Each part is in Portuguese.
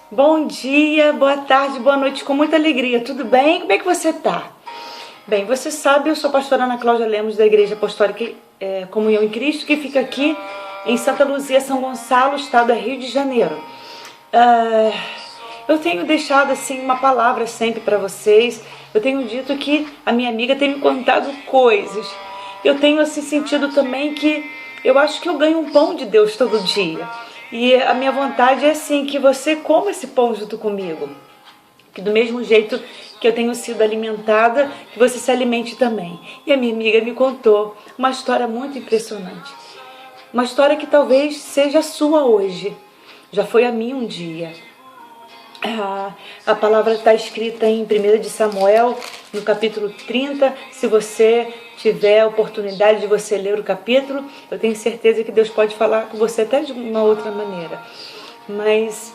Bom dia, boa tarde, boa noite, com muita alegria. Tudo bem? Como é que você tá? Bem, você sabe, eu sou a pastora Ana Cláudia Lemos, da Igreja Apostólica Comunhão em Cristo, que fica aqui em Santa Luzia, São Gonçalo, estado do Rio de Janeiro. Eu tenho deixado assim uma palavra sempre para vocês. Eu tenho dito que a minha amiga tem me contado coisas. Eu tenho assim sentido também que eu acho que eu ganho um pão de Deus todo dia. E a minha vontade é assim, que você coma esse pão junto comigo. Que do mesmo jeito que eu tenho sido alimentada, que você se alimente também. E a minha amiga me contou uma história muito impressionante. Uma história que talvez seja a sua hoje. Já foi a minha um dia. A palavra está escrita em 1 de Samuel, no capítulo 30. Se você tiver a oportunidade de você ler o capítulo, eu tenho certeza que Deus pode falar com você até de uma outra maneira. Mas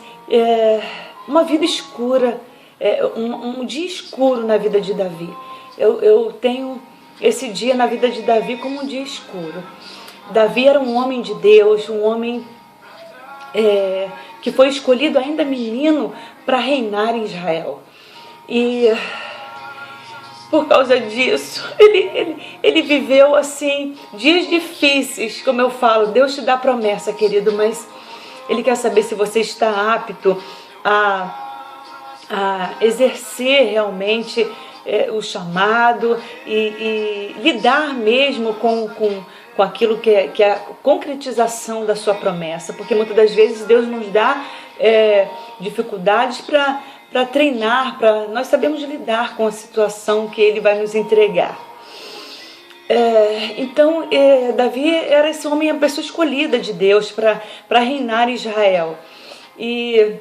uma vida escura, um dia escuro na vida de Davi. Eu tenho esse dia na vida de Davi como um dia escuro. Davi era um homem de Deus, um homem que foi escolhido ainda menino para reinar em Israel. E por causa disso, ele viveu assim dias difíceis, como eu falo. Deus te dá promessa, querido, mas Ele quer saber se você está apto a exercer realmente o chamado e lidar mesmo com aquilo que é a concretização da sua promessa, porque muitas das vezes Deus nos dá dificuldades para treinar, nós sabemos lidar com a situação que Ele vai nos entregar. Então, Davi era esse homem, a pessoa escolhida de Deus para reinar em Israel. E,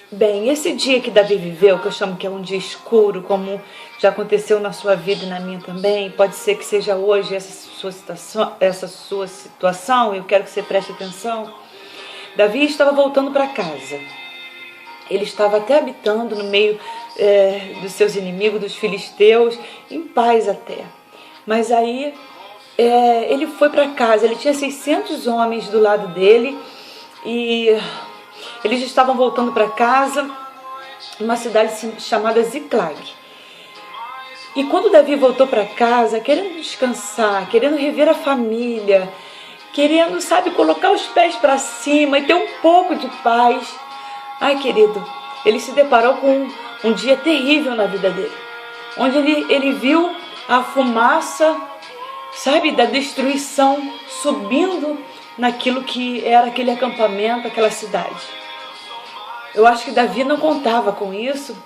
bem, esse dia que Davi viveu, que eu chamo que é um dia escuro, como já aconteceu na sua vida e na minha também, pode ser que seja hoje essa sua situação, eu quero que você preste atenção. Davi estava voltando para casa. Ele estava até habitando no meio dos seus inimigos, dos filisteus, em paz até. Mas aí ele foi para casa, ele tinha 600 homens do lado dele e eles estavam voltando para casa, numa cidade chamada Ziklag. E quando Davi voltou para casa, querendo descansar, querendo rever a família, querendo, colocar os pés para cima e ter um pouco de paz, ai, querido, ele se deparou com um dia terrível na vida dele, onde ele viu a fumaça, da destruição subindo naquilo que era aquele acampamento, aquela cidade. Eu acho que Davi não contava com isso,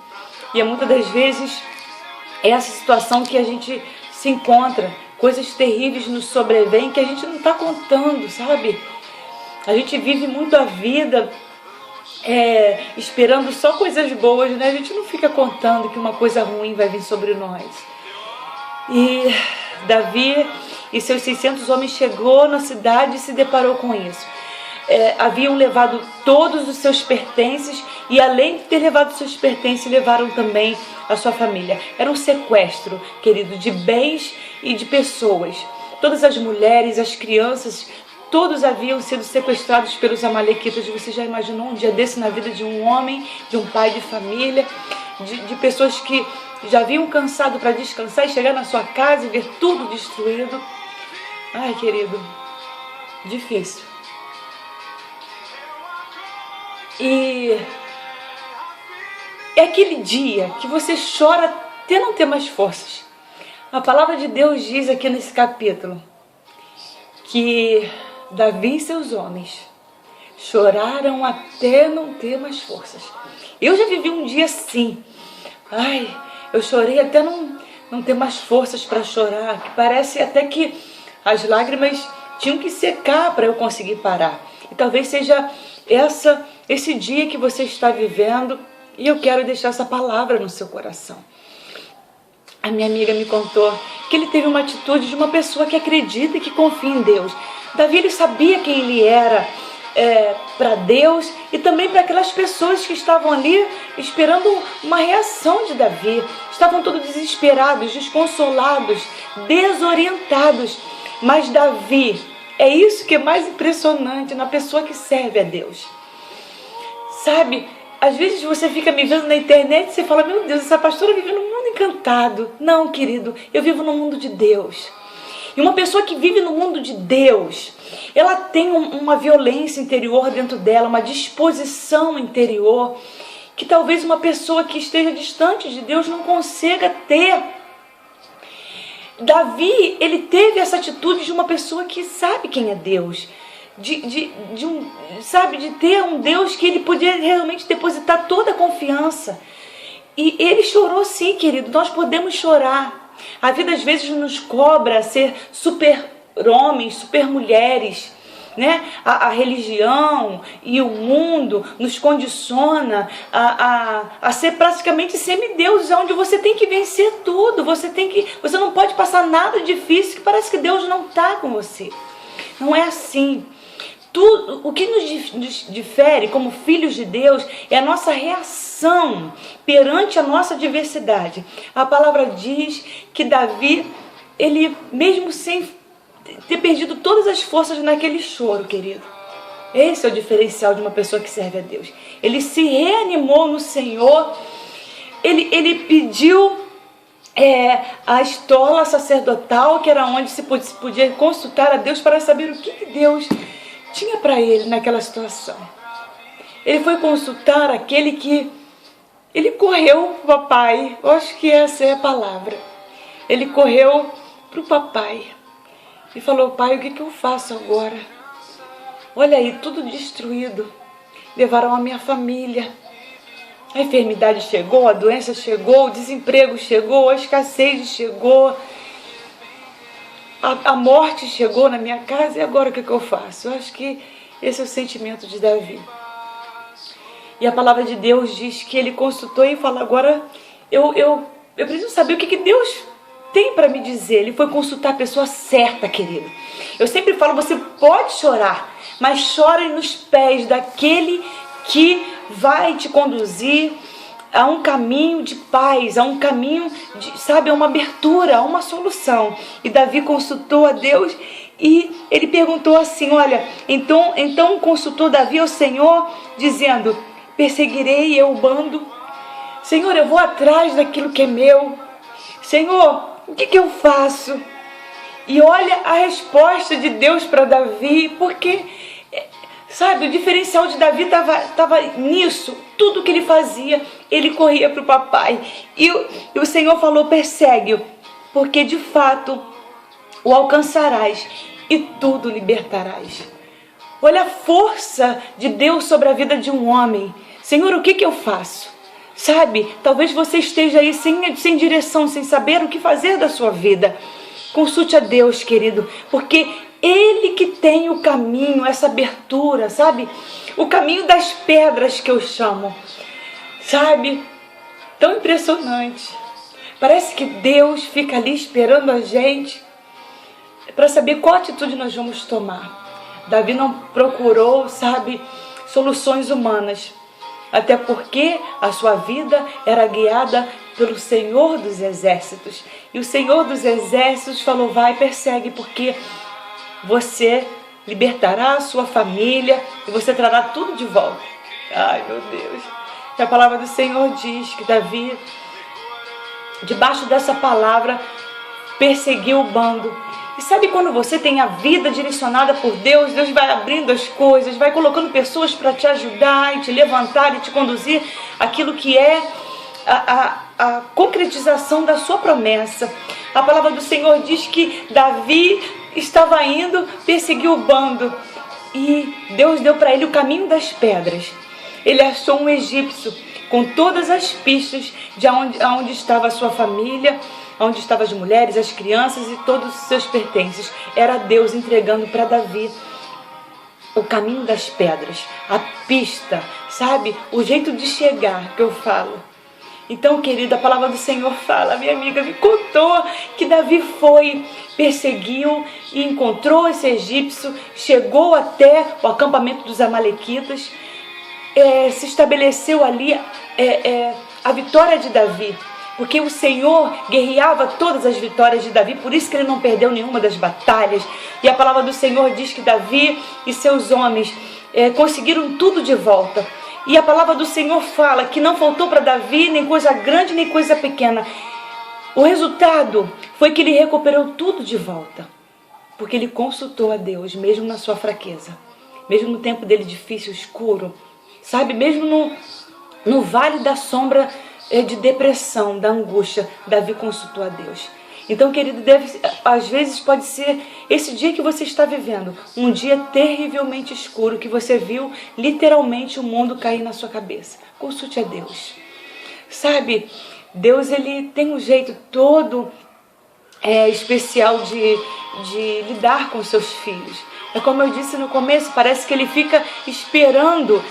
e muitas das vezes é essa situação que a gente se encontra, coisas terríveis nos sobrevêm que a gente não está contando, sabe? A gente vive muito a vida esperando só coisas boas, né? A gente não fica contando que uma coisa ruim vai vir sobre nós. E Davi e seus 600 homens chegou na cidade e se deparou com isso. Haviam levado todos os seus pertences e, além de ter levado os seus pertences, levaram também a sua família. Era um sequestro, querido, de bens e de pessoas. Todas as mulheres, as crianças, todos haviam sido sequestrados pelos amalequitas. Você já imaginou um dia desse na vida de um homem, de um pai de família, de pessoas que já haviam cansado para descansar e chegar na sua casa e ver tudo destruído? Ai, querido, difícil. E é aquele dia que você chora até não ter mais forças. A palavra de Deus diz aqui nesse capítulo que Davi e seus homens choraram até não ter mais forças. Eu já vivi um dia assim. Ai, eu chorei até não ter mais forças para chorar, que parece até que as lágrimas tinham que secar para eu conseguir parar. E talvez seja esse dia que você está vivendo, e eu quero deixar essa palavra no seu coração. A minha amiga me contou que ele teve uma atitude de uma pessoa que acredita e que confia em Deus. Davi, ele sabia quem ele era para Deus e também para aquelas pessoas que estavam ali esperando uma reação de Davi. Estavam todos desesperados, desconsolados, desorientados. Mas Davi, é isso que é mais impressionante na pessoa que serve a Deus. às vezes você fica me vendo na internet e você fala, meu Deus, essa pastora vive num mundo encantado. Não, querido, eu vivo no mundo de Deus. E uma pessoa que vive no mundo de Deus, ela tem uma violência interior dentro dela, uma disposição interior, que talvez uma pessoa que esteja distante de Deus não consiga ter. Davi, ele teve essa atitude de uma pessoa que sabe quem é Deus, de ter um Deus que ele podia realmente depositar toda a confiança. E ele chorou sim, querido, nós podemos chorar. A vida às vezes nos cobra ser super-homens, super-mulheres, né? A religião e o mundo nos condiciona a ser praticamente semideuses, onde você tem que vencer tudo, você não pode passar nada difícil, que parece que Deus não está com você. Não é assim. Tudo, o que nos difere como filhos de Deus é a nossa reação perante a nossa adversidade. A palavra diz que Davi, ele mesmo sem ter perdido todas as forças naquele choro, querido. Esse é o diferencial de uma pessoa que serve a Deus. Ele se reanimou no Senhor, ele pediu a estola sacerdotal, que era onde se podia consultar a Deus para saber o que Deus tinha para ele naquela situação. Ele foi consultar aquele que... Ele correu para o papai, eu acho que essa é a palavra. Ele correu para o papai e falou, pai, o que eu faço agora? Olha aí, tudo destruído. Levaram a minha família. A enfermidade chegou, a doença chegou, o desemprego chegou, a escassez chegou. A morte chegou na minha casa e agora o que eu faço? Eu acho que esse é o sentimento de Davi. E a palavra de Deus diz que ele consultou e falou, agora eu preciso saber o que Deus tem para me dizer. Ele foi consultar a pessoa certa, querido. Eu sempre falo, você pode chorar, mas chore nos pés daquele que vai te conduzir a um caminho de paz, a um caminho a uma abertura, a uma solução. E Davi consultou a Deus e ele perguntou assim, olha, então consultou Davi ao Senhor, dizendo, perseguirei eu o bando? Senhor, eu vou atrás daquilo que é meu. Senhor, o que eu faço? E olha a resposta de Deus para Davi, porque... Sabe, o diferencial de Davi estava nisso. Tudo que ele fazia, ele corria para o papai. E o Senhor falou, persegue-o, porque de fato o alcançarás e tudo libertarás. Olha a força de Deus sobre a vida de um homem. Senhor, o que eu faço? Sabe, talvez você esteja aí sem direção, sem saber o que fazer da sua vida. Consulte a Deus, querido, porque Ele que tem o caminho, essa abertura, sabe? O caminho das pedras que eu chamo, sabe? Tão impressionante. Parece que Deus fica ali esperando a gente para saber qual atitude nós vamos tomar. Davi não procurou, sabe, soluções humanas, até porque a sua vida era guiada pelo Senhor dos Exércitos. E o Senhor dos Exércitos falou, vai, persegue, porque você libertará a sua família e você trará tudo de volta. Ai, meu Deus. E a palavra do Senhor diz que Davi, debaixo dessa palavra, perseguiu o bando. E sabe quando você tem a vida direcionada por Deus, Deus vai abrindo as coisas, vai colocando pessoas para te ajudar e te levantar e te conduzir aquilo que é a concretização da sua promessa. A palavra do Senhor diz que Davi estava indo perseguir o bando e Deus deu para ele o caminho das pedras. Ele achou um egípcio com todas as pistas de onde estava a sua família, onde estavam as mulheres, as crianças e todos os seus pertences. Era Deus entregando para Davi o caminho das pedras, a pista, sabe? O jeito de chegar que eu falo. Então, querida, a palavra do Senhor fala, minha amiga me contou que Davi foi, perseguiu e encontrou esse egípcio, chegou até o acampamento dos amalequitas, se estabeleceu ali a vitória de Davi, porque o Senhor guerreava todas as vitórias de Davi, por isso que ele não perdeu nenhuma das batalhas. E a palavra do Senhor diz que Davi e seus homens conseguiram tudo de volta. E a palavra do Senhor fala que não faltou para Davi nem coisa grande nem coisa pequena. O resultado foi que ele recuperou tudo de volta, porque ele consultou a Deus, mesmo na sua fraqueza, mesmo no tempo dele difícil, escuro, sabe? Mesmo no vale da sombra de depressão, da angústia, Davi consultou a Deus. Então, querido, às vezes pode ser esse dia que você está vivendo, um dia terrivelmente escuro, que você viu literalmente o mundo cair na sua cabeça. Consulte a Deus. Sabe, Deus, ele tem um jeito todo especial de lidar com seus filhos. É como eu disse no começo, parece que ele fica esperando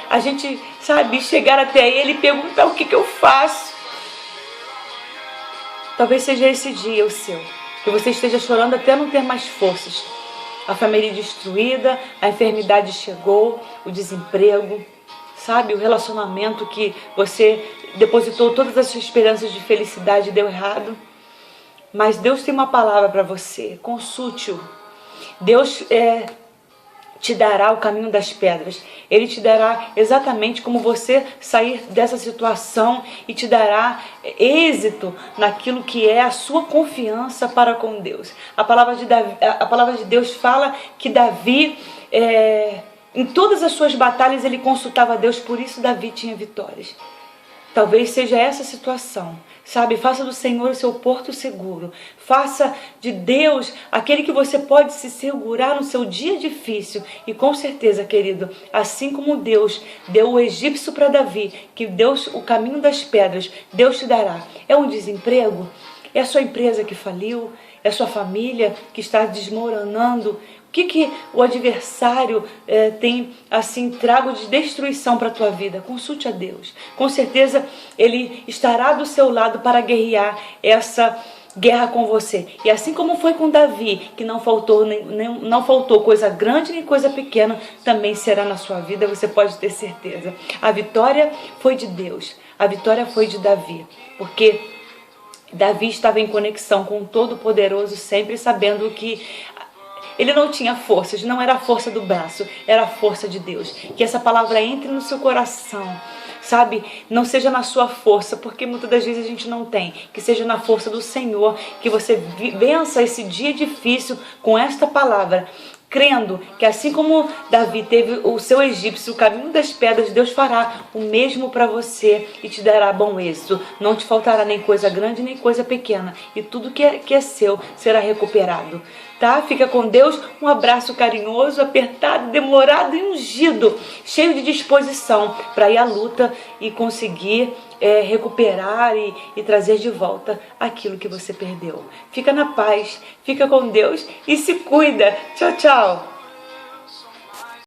a gente, sabe, chegar até ele e perguntar o que eu faço. Talvez seja esse dia o seu, que você esteja chorando até não ter mais forças. A família destruída, a enfermidade chegou, o desemprego, sabe, o relacionamento que você depositou todas as suas esperanças de felicidade e deu errado. Mas Deus tem uma palavra para você, consulte-o. Deus te dará o caminho das pedras. Ele te dará exatamente como você sair dessa situação e te dará êxito naquilo que é a sua confiança para com Deus. A palavra de Deus fala que Davi, em todas as suas batalhas, ele consultava a Deus, por isso Davi tinha vitórias. Talvez seja essa situação, sabe? Faça do Senhor o seu porto seguro. Faça de Deus aquele que você pode se segurar no seu dia difícil. E com certeza, querido, assim como Deus deu o egípcio para Davi, que Deus, o caminho das pedras, Deus te dará. É um desemprego? É a sua empresa que faliu? É a sua família que está desmoronando? O que o adversário tem assim trago de destruição para a tua vida? Consulte a Deus. Com certeza Ele estará do seu lado para guerrear essa guerra com você. E assim como foi com Davi, que não faltou coisa grande nem coisa pequena, também será na sua vida, você pode ter certeza. A vitória foi de Deus. A vitória foi de Davi. Porque Davi estava em conexão com o Todo-Poderoso, sempre sabendo que ele não tinha forças, não era a força do braço, era a força de Deus. Que essa palavra entre no seu coração, sabe? Não seja na sua força, porque muitas das vezes a gente não tem. Que seja na força do Senhor, que você vença esse dia difícil com esta palavra, crendo que assim como Davi teve o seu egípcio, o caminho das pedras, Deus fará o mesmo para você e te dará bom êxito. Não te faltará nem coisa grande nem coisa pequena, e tudo que é seu será recuperado. Tá? Fica com Deus, um abraço carinhoso, apertado, demorado e ungido, cheio de disposição para ir à luta e conseguir recuperar e trazer de volta aquilo que você perdeu. Fica na paz, fica com Deus e se cuida. Tchau, tchau.